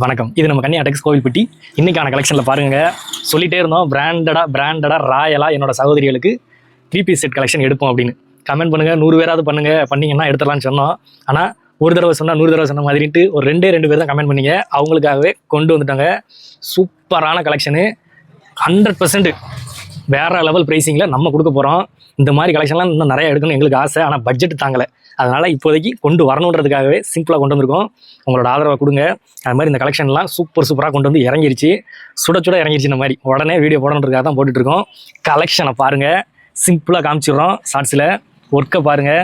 வணக்கம். இது நம்ம கன்னியா டெக்ஸ் கோவில்பட்டி. இன்னைக்கான கலெக்ஷனில் பாருங்க, சொல்லிட்டே இருந்தோம் பிராண்டடா ராயலா என்னோட சகோதரிகளுக்கு 3 பீஸ் செட் கலெக்ஷன் எடுப்போம் அப்படின்னு. கமெண்ட் பண்ணுங்க, 100 பேராவது பண்ணீங்கன்னா எடுத்துடலாம்னு சொன்னோம். ஆனால் ஒரு தடவை சொன்னால் 100 தடவை சொன்ன மாதிரிட்டு ஒரு 2 பேர் தான் கமெண்ட் பண்ணீங்க. அவங்களுக்காகவே கொண்டு வந்துட்டாங்க சூப்பரான கலெக்ஷனு. 100% வேற லெவல் ப்ரைஸிங்கில் நம்ம கொடுக்க போகிறோம். இந்த மாதிரி கலெக்ஷன்லாம் இன்னும் நிறைய எடுக்கணும் எங்களுக்கு ஆசை, ஆனால் பட்ஜெட் தாங்கலை. அதனால் இப்போதைக்கு கொண்டு வரணுன்றதுக்காகவே சிம்பிளாக கொண்டு வந்திருக்கோம். உங்களோட ஆதரவை கொடுங்க. அது மாதிரி இந்த கலெக்ஷன்லாம் சூப்பராக கொண்டு வந்து இறங்கிருச்சு, சுட இறங்கிருச்சு. இந்த மாதிரி உடனே வீடியோ போடணுன்றதுக்காக தான் போட்டுட்ருக்கோம். கலெக்ஷனை பாருங்கள், சிம்பிளாக காமிச்சிடுறோம். ஷார்ட்ஸில் ஒர்க்கை பாருங்கள்.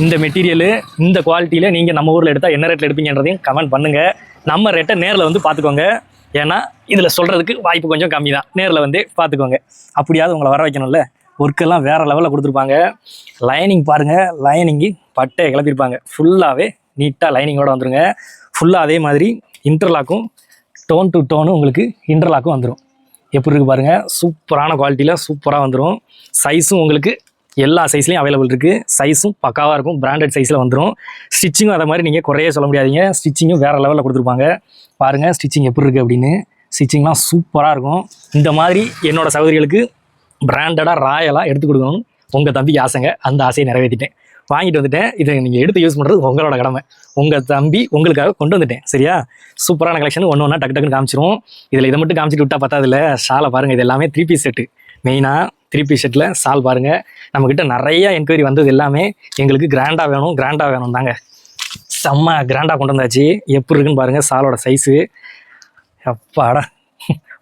இந்த மெட்டீரியலு இந்த குவாலிட்டியில் நீங்கள் நம்ம ஊரில் எடுத்தால் என்ன ரேட்டில் எடுப்பீங்கன்றதையும் கமெண்ட் பண்ணுங்கள். நம்ம ரேட்டை நேரில் வந்து பார்த்துக்கோங்க. ஏன்னா இதில் சொல்கிறதுக்கு வாய்ப்பு கொஞ்சம் கம்மி தான். நேரில் வந்து பார்த்துக்கோங்க. அப்படியாவது உங்களை வர வைக்கணும்ல. ஒர்க்கெல்லாம் வேறு லெவலில் கொடுத்துருப்பாங்க. லைனிங் பாருங்கள், லைனிங்கு பட்டையை கிளப்பியிருப்பாங்க. ஃபுல்லாகவே நீட்டாக லைனிங்கோடு வந்துடுங்க. ஃபுல்லாக அதே மாதிரி இன்டர்லாக்கும் டோன் டு டோனு உங்களுக்கு இன்டர்லாக்கும் வந்துடும். எப்படி இருக்குது பாருங்கள், சூப்பரான குவாலிட்டியில் சூப்பராக வந்துடும். சைஸும் உங்களுக்கு எல்லா சைஸ்லேயும் அவைலபிள் இருக்குது. சைஸும் பக்காவாக இருக்கும், பிராண்டட் சைஸில் வந்துடும். ஸ்டிச்சிங்கும் அதை மாதிரி நீங்கள் குறைய சொல்ல முடியாதீங்க. ஸ்டிச்சிங்கும் வேறு லெவலில் கொடுத்துருப்பாங்க. பாருங்கள் ஸ்டிச்சிங் எப்படி இருக்குது அப்படின்னு. ஸ்டிச்சிங்லாம் சூப்பராக இருக்கும். இந்த மாதிரி என்னோடய சகோதரிகளுக்கு பிராண்டடாக ராயலாக எடுத்து கொடுக்கணும்னு உங்கள் தம்பிக்கு ஆசைங்க. அந்த ஆசையை நிறைவேற்றிட்டேன், வாங்கிட்டு வந்துட்டேன். இதை நீங்கள் எடுத்து யூஸ் பண்ணுறது உங்களோட கடமை. உங்கள் தம்பி உங்களுக்காக கொண்டு வந்துட்டேன். சரியா? சூப்பரான கலெக்ஷன். ஒன்று டக்குன்னு காமிச்சிரும். இதில் இதை மட்டும் காமிச்சிட்டு விட்டால் பத்தாதில்ல. ஷாலை பாருங்கள், இது எல்லாமே 3 பீஸ் செட்டு. மெயினாக 3 பீஸ் செட்டில் ஷால் பாருங்கள். நம்மக்கிட்ட நிறைய என்கொயரி வந்தது எல்லாமே எங்களுக்கு கிராண்டாக வேணும் தாங்க. செம்ம கிராண்டாக கொண்டு வந்தாச்சு. எப்படி இருக்குன்னு பாருங்கள். ஷாலோட சைஸு எப்பாடா,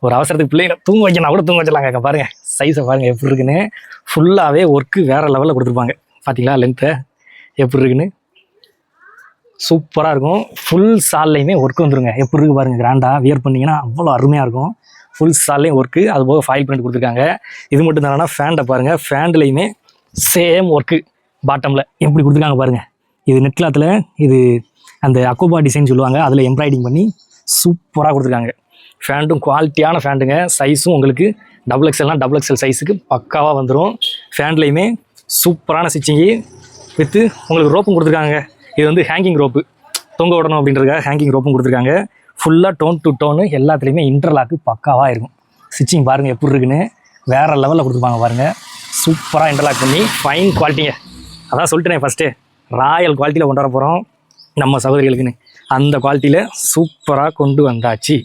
ஒரு அவசரத்துக்கு பிள்ளைங்க தூங்க வைக்கணும் கூட தூங்க வச்சலாங்க. பாருங்கள் சைஸை பாருங்கள் எப்படி இருக்குன்னு. ஃபுல்லாகவே ஒர்க்கு வேறு லெவலில் கொடுத்துருப்பாங்க. பார்த்தீங்களா லென்த்தை எப்படி இருக்குன்னு. சூப்பராக இருக்கும். ஃபுல் ஷால்லையுமே ஒர்க்கு வந்துருங்க. எப்படி இருக்குது பாருங்கள். கிராண்டாக வியர் பண்ணிங்கன்னா அவ்வளோ அருமையாக இருக்கும். ஃபுல் ஷால்லையும் ஒர்க்கு, அது போக ஃபாயில் பிரிண்ட் கொடுத்துருக்காங்க. இது மட்டும் தானே ஃபேண்டை பாருங்கள். ஃபேண்ட்லேயுமே சேம் ஒர்க்கு பாட்டமில் எப்படி கொடுத்துருக்காங்க பாருங்கள். இது நெட் கிளாத்தில், இது அந்த அக்கோபா டிசைன் சொல்லுவாங்க, அதில் எம்ப்ராய்டிங் பண்ணி சூப்பராக கொடுத்துருக்காங்க. ஃபேண்ட்டும் குவாலிட்டியான ஃபேண்ட்டுங்க. சைஸும் உங்களுக்கு XXL சைஸுக்கு பக்காவாக வந்துடும். ஃபேண்ட்லேயுமே சூப்பரான ஸ்டிச்சிங்கு வித்து உங்களுக்கு ரோப்பும் கொடுத்துருக்காங்க. இது வந்து ஹேங்கிங் ரோப்பு, தொங்க விடணும் அப்படின்றதுக்காக ஹேங்கிங் ரோப்பும் கொடுத்துருக்காங்க. ஃபுல்லாக டோன் டு டோனு எல்லாத்துலேயுமே இன்டர்லாக்கு பக்காவாக இருக்கும். ஸ்டிச்சிங் பாருங்கள் எப்படி இருக்குன்னு. வேறு லெவலில் கொடுத்துருப்பாங்க பாருங்கள். சூப்பராக இன்டர்லாக் பண்ணி ஃபைன் குவாலிட்டிங்க. அதான் சொல்லிட்டேன் ஃபஸ்ட்டு, ராயல் குவாலிட்டியில் கொண்டு வர போகிறோம் நம்ம சகோதரிகளுக்குன்னு. அந்த குவாலிட்டியில் சூப்பராக கொண்டு வந்தாச்சு.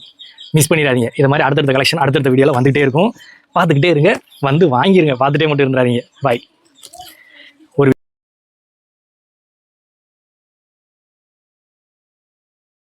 மிஸ் பண்ணிடாதீங்க. இது மாதிரி அடுத்தடுத்த கலெக்ஷன் அடுத்தடுத்த வீடியோவில் வந்துகிட்டே இருக்கும். பார்த்துக்கிட்டே இருங்க, வந்து வாங்கிடுங்க. பார்த்துட்டே மட்டும் இருந்துடாதீங்க. பாய்.